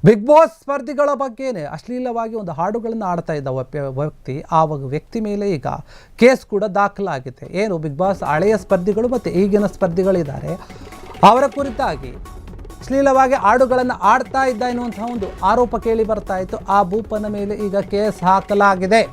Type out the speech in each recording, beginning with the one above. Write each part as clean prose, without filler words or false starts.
Big boss ಸ್ಪರ್ಧಿಗಳ ಬಗ್ಗೆನೇ ಅಶ್ಲೀಲವಾಗಿ ಒಂದು ಹಾಡುಗಳನ್ನು ಆಡ್ತಾ ಇದ್ದ ವ್ಯಕ್ತಿ ಆ ವ್ಯಕ್ತಿ ಮೇಲೆ ಈಗ ಕೇಸ್ ಕೂಡ ದಾಖಲಾಗಿದೆ. ಏನು ಬಿಗ್ ಬಾಸ್ ಹಳೆಯ ಸ್ಪರ್ಧಿಗಳು ಮತ್ತು ಈಗಿನ ಸ್ಪರ್ಧಿಗಳಿದ್ದಾರೆ, ಅವರ ಕುರಿತಾಗಿ ಅಶ್ಲೀಲವಾಗಿ ಹಾಡುಗಳನ್ನು ಆಡ್ತಾ ಇದ್ದ ಎನ್ನುವಂತಹ ಒಂದು ಆರೋಪ ಕೇಳಿ ಬರ್ತಾ ಇತ್ತು. ಆ ಭೂಪನ ಮೇಲೆ ಈಗ ಕೇಸ್ ಹಾಕಲಾಗಿದೆ.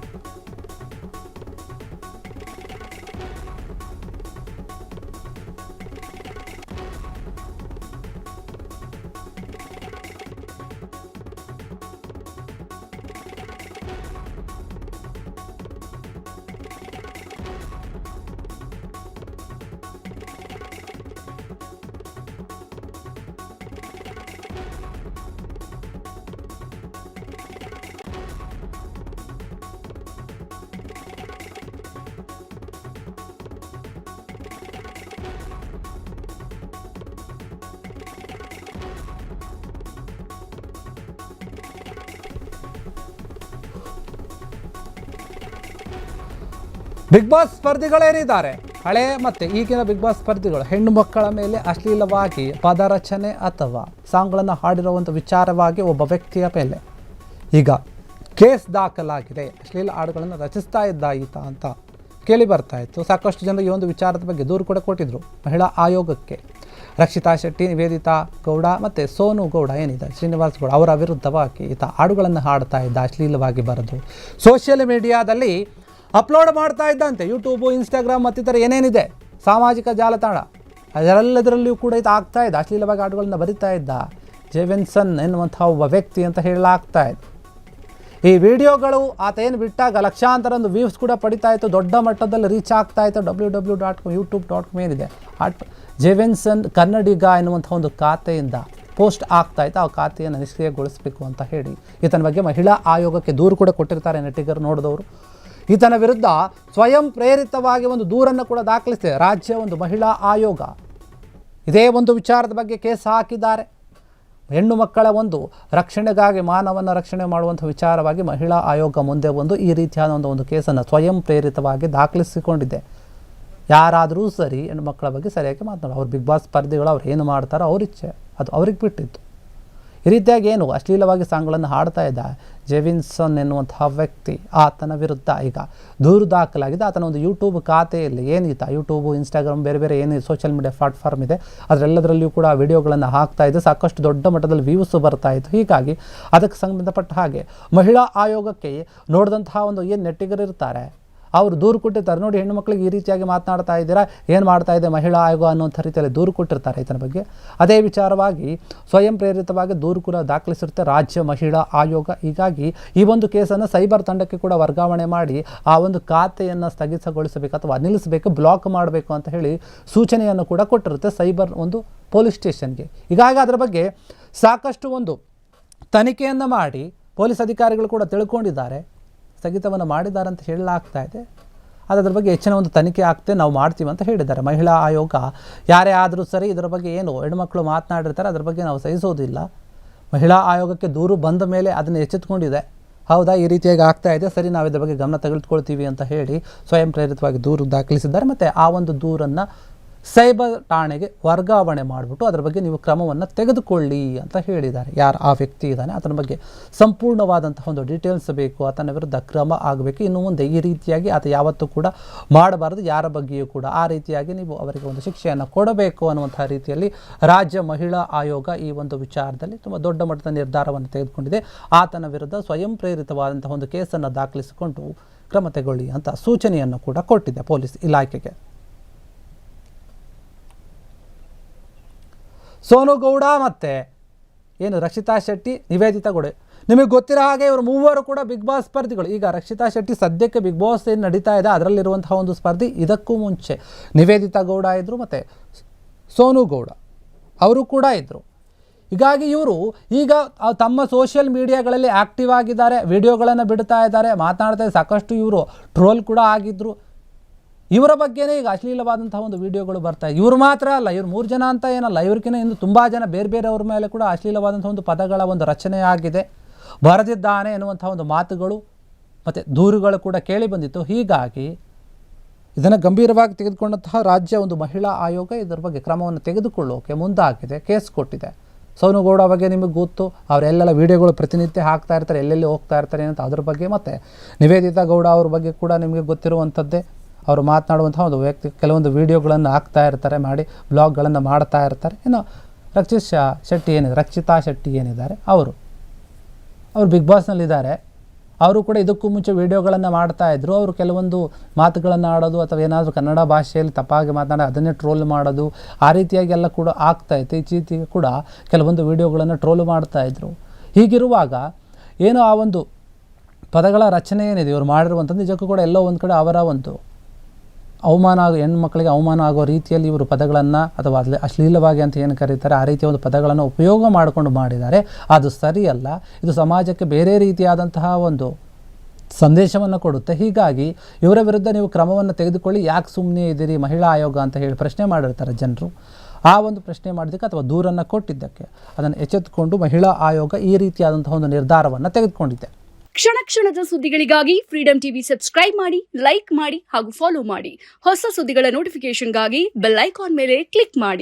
ಬಿಗ್ ಬಾಸ್ ಸ್ಪರ್ಧಿಗಳೇನಿದ್ದಾರೆ, ಹಳೆ ಮತ್ತು ಈಗಿನ ಬಿಗ್ ಬಾಸ್ ಸ್ಪರ್ಧಿಗಳು ಹೆಣ್ಣು ಮಕ್ಕಳ ಮೇಲೆ ಅಶ್ಲೀಲವಾಗಿ ಪದರಚನೆ ಅಥವಾ ಸಾಂಗ್ಗಳನ್ನು ಹಾಡಿರುವಂಥ ವಿಚಾರವಾಗಿ ಒಬ್ಬ ವ್ಯಕ್ತಿಯ ಮೇಲೆ ಈಗ ಕೇಸ್ ದಾಖಲಾಗಿದೆ. ಅಶ್ಲೀಲ ಹಾಡುಗಳನ್ನು ರಚಿಸ್ತಾ ಇದ್ದ ಈತ ಅಂತ ಕೇಳಿ ಬರ್ತಾ ಇತ್ತು. ಸಾಕಷ್ಟು ಜನರು ಈ ಒಂದು ವಿಚಾರದ ಬಗ್ಗೆ ದೂರು ಕೂಡ ಕೊಟ್ಟಿದ್ದರು ಮಹಿಳಾ ಆಯೋಗಕ್ಕೆ. ರಕ್ಷಿತಾ ಶೆಟ್ಟಿ, ನಿವೇದಿತಾ ಗೌಡ ಮತ್ತು ಸೋನು ಗೌಡ ಏನಿದೆ ಶ್ರೀನಿವಾಸ್ ಗೌಡ ಅವರ ವಿರುದ್ಧವಾಗಿ ಈತ ಹಾಡುಗಳನ್ನು ಹಾಡ್ತಾ ಇದ್ದ, ಅಶ್ಲೀಲವಾಗಿ ಬರೆದು ಸೋಷಿಯಲ್ ಮೀಡಿಯಾದಲ್ಲಿ ಅಪ್ಲೋಡ್ ಮಾಡ್ತಾ ಇದ್ದಂತೆ. ಯೂಟ್ಯೂಬು, ಇನ್ಸ್ಟಾಗ್ರಾಮ್ ಮತ್ತಿತರ ಏನೇನಿದೆ ಸಾಮಾಜಿಕ ಜಾಲತಾಣ ಅದರೆಲ್ಲದರಲ್ಲಿಯೂ ಕೂಡ ಇದು ಆಗ್ತಾ ಇದೆ. ಅಶ್ಲೀಲವಾಗಿ ಹಾಡುಗಳನ್ನು ಬರಿತಾ ಇದ್ದ ಜೇವಿನ್ಸನ್ ಎನ್ನುವಂಥ ಒಬ್ಬ ವ್ಯಕ್ತಿ ಅಂತ ಹೇಳಲಾಗ್ತಾ ಇದೆ. ಈ ವಿಡಿಯೋಗಳು ಆತ ಏನು ಬಿಟ್ಟಾಗ ಲಕ್ಷಾಂತರ ಒಂದು ವ್ಯೂಸ್ ಕೂಡ ಪಡಿತಾ ಇತ್ತು, ದೊಡ್ಡ ಮಟ್ಟದಲ್ಲಿ ರೀಚ್ ಆಗ್ತಾ ಇತ್ತು. www.com youtube.com ಏನಿದೆ ಜೇವಿನ್ಸನ್ ಕನ್ನಡಿಗ ಎನ್ನುವಂಥ ಒಂದು ಖಾತೆಯಿಂದ ಪೋಸ್ಟ್ ಆಗ್ತಾ ಇತ್ತು. ಆ ಖಾತೆಯನ್ನು ನಿಷ್ಕ್ರಿಯಗೊಳಿಸಬೇಕು ಅಂತ ಹೇಳಿ ಈತನ ಬಗ್ಗೆ ಮಹಿಳಾ ಆಯೋಗಕ್ಕೆ ದೂರು ಕೂಡ ಕೊಟ್ಟಿರ್ತಾರೆ ನೆಟ್ಟಿಗರು ನೋಡಿದವರು. ಈತನ ವಿರುದ್ಧ ಸ್ವಯಂ ಪ್ರೇರಿತವಾಗಿ ಒಂದು ದೂರನ್ನು ಕೂಡ ದಾಖಲಿಸಿದೆ ರಾಜ್ಯ ಒಂದು ಮಹಿಳಾ ಆಯೋಗ. ಇದೇ ಒಂದು ವಿಚಾರದ ಬಗ್ಗೆ ಕೇಸ್ ಹಾಕಿದ್ದಾರೆ. ಹೆಣ್ಣು ಮಕ್ಕಳ ಒಂದು ರಕ್ಷಣೆಗಾಗಿ, ಮಾನವನ ರಕ್ಷಣೆ ಮಾಡುವಂಥ ವಿಚಾರವಾಗಿ ಮಹಿಳಾ ಆಯೋಗ ಮುಂದೆ ಬಂದು ಈ ರೀತಿಯಾದ ಒಂದು ಕೇಸನ್ನು ಸ್ವಯಂ ಪ್ರೇರಿತವಾಗಿ ದಾಖಲಿಸಿಕೊಂಡಿದೆ. ಯಾರಾದರೂ ಸರಿ ಹೆಣ್ಣು ಮಕ್ಕಳ ಬಗ್ಗೆ ಸರಿಯಾಗಿ ಮಾತನಾಡೋದು, ಅವ್ರು ಬಿಗ್ ಬಾಸ್ ಸ್ಪರ್ಧಿಗಳು ಅವ್ರು ಏನು ಮಾಡ್ತಾರೋ ಅವ್ರಿಚ್ಛೆ, ಅದು ಅವ್ರಿಗೆ ಬಿಟ್ಟಿತ್ತು. ಈ ರೀತಿಯಾಗಿ ಏನು ಅಶ್ಲೀಲವಾಗಿ ಸಾಂಗ್ಗಳನ್ನು ಹಾಡ್ತಾ ಇದ್ದ ಜೇವಿನ್ಸನ್ ಎನ್ನುವಂತಹ ವ್ಯಕ್ತಿ, ಆತನ ವಿರುದ್ಧ ಈಗ ದೂರು ದಾಖಲಾಗಿದೆ. ಆತನ ಒಂದು ಯೂಟ್ಯೂಬ್ ಖಾತೆಯಲ್ಲಿ ಏನಿತ್ತು, ಯೂಟ್ಯೂಬು, ಇನ್ಸ್ಟಾಗ್ರಾಮ್, ಬೇರೆ ಬೇರೆ ಏನಿದೆ ಸೋಷಿಯಲ್ ಮೀಡಿಯಾ ಪ್ಲಾಟ್ಫಾರ್ಮ್ ಇದೆ ಅದರೆಲ್ಲದರಲ್ಲಿಯೂ ಕೂಡ ವಿಡಿಯೋಗಳನ್ನು ಹಾಕ್ತಾ ಇದೆ. ಸಾಕಷ್ಟು ದೊಡ್ಡ ಮಟ್ಟದಲ್ಲಿ ವ್ಯೂಸ್ ಬರ್ತಾ ಇತ್ತು. ಹೀಗಾಗಿ ಅದಕ್ಕೆ ಸಂಬಂಧಪಟ್ಟ ಹಾಗೆ ಮಹಿಳಾ ಆಯೋಗಕ್ಕೆ ನೋಡಿದಂತಹ ಒಂದು ಏನು ನೆಟ್ಟಿಗರಿರ್ತಾರೆ ಅವರು ದೂರು ಕೊಟ್ಟಿರ್ತಾರೆ. ನೋಡಿ, ಹೆಣ್ಣು ಮಕ್ಕಳಿಗೆ ಈ ರೀತಿಯಾಗಿ ಮಾತನಾಡ್ತಾ ಇದ್ದೀರಾ, ಏನು ಮಾಡ್ತಾ ಇದೆ ಮಹಿಳಾ ಆಯೋಗ ಅನ್ನೋಂಥ ರೀತಿಯಲ್ಲಿ ದೂರು ಕೊಟ್ಟಿರ್ತಾರೆ ಈತನ ಬಗ್ಗೆ. ಅದೇ ವಿಚಾರವಾಗಿ ಸ್ವಯಂ ಪ್ರೇರಿತವಾಗಿ ದೂರು ಕೂಡ ದಾಖಲಿಸಿರುತ್ತೆ ರಾಜ್ಯ ಮಹಿಳಾ ಆಯೋಗ. ಹೀಗಾಗಿ ಈ ಒಂದು ಕೇಸನ್ನು ಸೈಬರ್ ತಂಡಕ್ಕೆ ಕೂಡ ವರ್ಗಾವಣೆ ಮಾಡಿ ಆ ಒಂದು ಖಾತೆಯನ್ನು ಸ್ಥಗಿತಗೊಳಿಸಬೇಕು ಅಥವಾ ನಿಲ್ಲಿಸಬೇಕು, ಬ್ಲಾಕ್ ಮಾಡಬೇಕು ಅಂತ ಹೇಳಿ ಸೂಚನೆಯನ್ನು ಕೂಡ ಕೊಟ್ಟಿರುತ್ತೆ ಸೈಬರ್ ಒಂದು ಪೊಲೀಸ್ ಸ್ಟೇಷನ್ಗೆ. ಹೀಗಾಗಿ ಅದರ ಬಗ್ಗೆ ಸಾಕಷ್ಟು ಒಂದು ತನಿಖೆಯನ್ನು ಮಾಡಿ ಪೊಲೀಸ್ ಅಧಿಕಾರಿಗಳು ಕೂಡ ತಿಳ್ಕೊಂಡಿದ್ದಾರೆ, ಸ್ಥಗಿತವನ್ನು ಮಾಡಿದ್ದಾರೆ ಅಂತ ಹೇಳಲಾಗ್ತಾ ಇದೆ. ಅದರ ಬಗ್ಗೆ ಹೆಚ್ಚಿನ ಒಂದು ತನಿಖೆ ಆಗ್ತದೆ, ನಾವು ಮಾಡ್ತೀವಿ ಅಂತ ಹೇಳಿದ್ದಾರೆ ಮಹಿಳಾ ಆಯೋಗ. ಯಾರೇ ಆದರೂ ಸರಿ ಇದರ ಬಗ್ಗೆ ಏನು ಹೆಣ್ಮಕ್ಳು ಮಾತನಾಡಿರ್ತಾರೆ ಅದರ ಬಗ್ಗೆ ನಾವು ಸಹಿಸೋದಿಲ್ಲ. ಮಹಿಳಾ ಆಯೋಗಕ್ಕೆ ದೂರು ಬಂದ ಮೇಲೆ ಅದನ್ನು ಎಚ್ಚೆತ್ತುಕೊಂಡಿದೆ, ಹೌದಾ ಈ ರೀತಿಯಾಗಿ ಆಗ್ತಾ ಇದೆ, ಸರಿ ನಾವು ಇದರ ಬಗ್ಗೆ ಗಮನ ತೆಗೆದುಕೊಳ್ತೀವಿ ಅಂತ ಹೇಳಿ ಸ್ವಯಂ ಪ್ರೇರಿತವಾಗಿ ದೂರು ದಾಖಲಿಸಿದ್ದಾರೆ. ಮತ್ತು ಆ ಒಂದು ದೂರನ್ನು ಸೈಬರ್ ಠಾಣೆಗೆ ವರ್ಗಾವಣೆ ಮಾಡಿಬಿಟ್ಟು ಅದರ ಬಗ್ಗೆ ನೀವು ಕ್ರಮವನ್ನು ತೆಗೆದುಕೊಳ್ಳಿ ಅಂತ ಹೇಳಿದ್ದಾರೆ. ಯಾರು ಆ ವ್ಯಕ್ತಿ ಇದ್ದಾನೆ ಆತನ ಬಗ್ಗೆ ಸಂಪೂರ್ಣವಾದಂತಹ ಒಂದು ಡೀಟೇಲ್ಸ್ ಬೇಕು, ಆತನ ವಿರುದ್ಧ ಕ್ರಮ ಆಗಬೇಕು. ಇನ್ನು ಮುಂದೆ ಈ ರೀತಿಯಾಗಿ ಆತ ಯಾವತ್ತೂ ಕೂಡ ಮಾಡಬಾರದು, ಯಾರ ಬಗ್ಗೆಯೂ ಕೂಡ ಆ ರೀತಿಯಾಗಿ ನೀವು ಅವರಿಗೆ ಒಂದು ಶಿಕ್ಷೆಯನ್ನು ಕೊಡಬೇಕು ಅನ್ನುವಂಥ ರೀತಿಯಲ್ಲಿ ರಾಜ್ಯ ಮಹಿಳಾ ಆಯೋಗ ಈ ಒಂದು ವಿಚಾರದಲ್ಲಿ ತುಂಬ ದೊಡ್ಡ ಮಟ್ಟದ ನಿರ್ಧಾರವನ್ನು ತೆಗೆದುಕೊಂಡಿದೆ. ಆತನ ವಿರುದ್ಧ ಸ್ವಯಂ ಪ್ರೇರಿತವಾದಂತಹ ಒಂದು ಕೇಸನ್ನು ದಾಖಲಿಸಿಕೊಂಡು ಕ್ರಮ ತೆಗೊಳ್ಳಿ ಅಂತ ಸೂಚನೆಯನ್ನು ಕೂಡ ಕೊಟ್ಟಿದೆ ಪೊಲೀಸ್ ಇಲಾಖೆಗೆ. ಸೋನು ಗೌಡ ಮತ್ತು ಏನು ರಕ್ಷಿತಾ ಶೆಟ್ಟಿ, ನಿವೇದಿತಾ ಗೌಡ, ನಿಮಗೆ ಗೊತ್ತಿರೋ ಹಾಗೆ ಇವರು ಮೂವರು ಕೂಡ ಬಿಗ್ ಬಾಸ್ ಸ್ಪರ್ಧಿಗಳು. ಈಗ ರಕ್ಷಿತಾ ಶೆಟ್ಟಿ ಸದ್ಯಕ್ಕೆ ಬಿಗ್ ಬಾಸ್ ಏನು ನಡೀತಾ ಇದೆ ಅದರಲ್ಲಿರುವಂತಹ ಒಂದು ಸ್ಪರ್ಧಿ. ಇದಕ್ಕೂ ಮುಂಚೆ ನಿವೇದಿತಾ ಗೌಡ ಇದ್ದರು ಮತ್ತು ಸೋನು ಗೌಡ ಅವರು ಕೂಡ ಇದ್ದರು. ಹೀಗಾಗಿ ಇವರು ಈಗ ತಮ್ಮ ಸೋಷಿಯಲ್ ಮೀಡಿಯಾಗಳಲ್ಲಿ ಆ್ಯಕ್ಟಿವ್ ಆಗಿದ್ದಾರೆ, ವಿಡಿಯೋಗಳನ್ನು ಬಿಡ್ತಾ ಇದ್ದಾರೆ, ಮಾತನಾಡ್ತಾ ಇದ್ದಾರೆ. ಸಾಕಷ್ಟು ಇವರು ಟ್ರೋಲ್ ಕೂಡ ಆಗಿದ್ದರು. ಇವರ ಬಗ್ಗೆನೇ ಈಗ ಅಶ್ಲೀಲವಾದಂತಹ ಒಂದು ವಿಡಿಯೋಗಳು ಬರ್ತಾ ಇದೆ. ಇವರು ಮಾತ್ರ ಅಲ್ಲ, ಇವ್ರು 3 ಜನ ಅಂತ ಏನಲ್ಲ, ಇವ್ರಿಗಿಂತ ಇನ್ನು ತುಂಬ ಜನ ಬೇರೆ ಬೇರೆಯವ್ರ ಮೇಲೆ ಕೂಡ ಅಶ್ಲೀಲವಾದಂಥ ಒಂದು ಪದಗಳ ಒಂದು ರಚನೆ ಆಗಿದೆ, ಬರೆದಿದ್ದಾನೆ ಎನ್ನುವಂಥ ಒಂದು ಮಾತುಗಳು ಮತ್ತು ದೂರುಗಳು ಕೂಡ ಕೇಳಿ ಬಂದಿತ್ತು. ಹೀಗಾಗಿ ಇದನ್ನು ಗಂಭೀರವಾಗಿ ತೆಗೆದುಕೊಂಡಂತಹ ರಾಜ್ಯ ಒಂದು ಮಹಿಳಾ ಆಯೋಗ ಇದರ ಬಗ್ಗೆ ಕ್ರಮವನ್ನು ತೆಗೆದುಕೊಳ್ಳೋಕೆ ಮುಂದಾಗಿದೆ, ಕೇಸ್ ಕೊಟ್ಟಿದೆ. ಸೋನು ಗೌಡ ಬಗ್ಗೆ ನಿಮಗೆ ಗೊತ್ತು, ಅವರೆಲ್ಲೆಲ್ಲ ವೀಡಿಯೋಗಳು ಪ್ರತಿನಿತ್ಯ ಹಾಕ್ತಾ ಇರ್ತಾರೆ, ಎಲ್ಲೆಲ್ಲಿ ಹೋಗ್ತಾ ಇರ್ತಾರೆ ಅಂತ ಅದ್ರ ಬಗ್ಗೆ. ಮತ್ತು ನಿವೇದಿತಾ ಗೌಡ ಅವ್ರ ಬಗ್ಗೆ ಕೂಡ ನಿಮಗೆ ಗೊತ್ತಿರುವಂಥದ್ದೇ. ಅವರು ಮಾತನಾಡುವಂಥ ಒಂದು ವ್ಯಕ್ತಿ ಕೆಲವೊಂದು ವೀಡಿಯೋಗಳನ್ನು ಹಾಕ್ತಾ ಇರ್ತಾರೆ, ಮಾಡಿ ಬ್ಲಾಗ್ಗಳನ್ನು ಮಾಡ್ತಾ ಇರ್ತಾರೆ. ಇನ್ನು ರಕ್ಷಿತಾ ಶೆಟ್ಟಿ ಏನಿದ್ದಾರೆ ಅವರು ಬಿಗ್ ಬಾಸ್ನಲ್ಲಿದ್ದಾರೆ. ಅವರು ಕೂಡ ಇದಕ್ಕೂ ಮುಂಚೆ ವೀಡಿಯೋಗಳನ್ನು ಮಾಡ್ತಾಯಿದ್ರು. ಅವರು ಕೆಲವೊಂದು ಮಾತುಗಳನ್ನು ಆಡೋದು ಅಥವಾ ಏನಾದರೂ ಕನ್ನಡ ಭಾಷೆಯಲ್ಲಿ ತಪ್ಪಾಗಿ ಮಾತನಾಡಿ ಅದನ್ನೇ ಟ್ರೋಲ್ ಮಾಡೋದು, ಆ ರೀತಿಯಾಗಿ ಎಲ್ಲ ಕೂಡ ಆಗ್ತಾಯಿತ್ತು. ಇತ್ತೀಚೆಗೆ ಕೂಡ ಕೆಲವೊಂದು ವೀಡಿಯೋಗಳನ್ನು ಟ್ರೋಲ್ ಮಾಡ್ತಾಯಿದ್ರು. ಹೀಗಿರುವಾಗ ಏನು ಆ ಒಂದು ಪದಗಳ ರಚನೆ ಏನಿದೆ ಇವರು ಮಾಡಿರುವಂಥದ್ದು, ನಿಜಕ್ಕೂ ಕೂಡ ಎಲ್ಲೋ ಒಂದು ಕಡೆ ಅವರ ಒಂದು ಹೆಣ್ಮಕ್ಳಿಗೆ ಅವಮಾನ ಆಗೋ ರೀತಿಯಲ್ಲಿ ಇವರು ಪದಗಳನ್ನು ಅಥವಾ ಅಶ್ಲೀಲವಾಗಿ ಅಂತ ಏನು ಕರೀತಾರೆ ಆ ರೀತಿಯ ಒಂದು ಪದಗಳನ್ನು ಉಪಯೋಗ ಮಾಡಿಕೊಂಡು ಮಾಡಿದ್ದಾರೆ. ಅದು ಸರಿಯಲ್ಲ. ಇದು ಸಮಾಜಕ್ಕೆ ಬೇರೆ ರೀತಿಯಾದಂತಹ ಒಂದು ಸಂದೇಶವನ್ನು ಕೊಡುತ್ತೆ. ಹೀಗಾಗಿ ಇವರ ವಿರುದ್ಧ ನೀವು ಕ್ರಮವನ್ನು ತೆಗೆದುಕೊಳ್ಳಿ, ಯಾಕೆ ಸುಮ್ಮನೆ ಇದ್ದೀರಿ ಮಹಿಳಾ ಆಯೋಗ ಅಂತ ಹೇಳಿ ಪ್ರಶ್ನೆ ಮಾಡಿರ್ತಾರೆ ಜನರು. ಆ ಒಂದು ಪ್ರಶ್ನೆ ಮಾಡಿದ್ದಕ್ಕೆ ಅಥವಾ ದೂರನ್ನು ಕೊಟ್ಟಿದ್ದಕ್ಕೆ ಅದನ್ನು ಎಚ್ಚೆತ್ತುಕೊಂಡು ಮಹಿಳಾ ಆಯೋಗ ಈ ರೀತಿಯಾದಂತಹ ಒಂದು ನಿರ್ಧಾರವನ್ನು ತೆಗೆದುಕೊಂಡಿದೆ. ಕ್ಷಣ ಕ್ಷಣದ ಸುದ್ದಿಗಳಿಗಾಗಿ ಫ್ರೀಡಂ ಟಿವಿ ಸಬ್ಸ್ಕ್ರೈಬ್ ಮಾಡಿ, ಲೈಕ್ ಮಾಡಿ ಹಾಗೂ ಫಾಲೋ ಮಾಡಿ. ಹೊಸ ಸುದ್ದಿಗಳ ನೋಟಿಫಿಕೇಶನ್ಗಾಗಿ ಬೆಲ್ ಐಕಾನ್ ಮೇಲೆ ಕ್ಲಿಕ್ ಮಾಡಿ.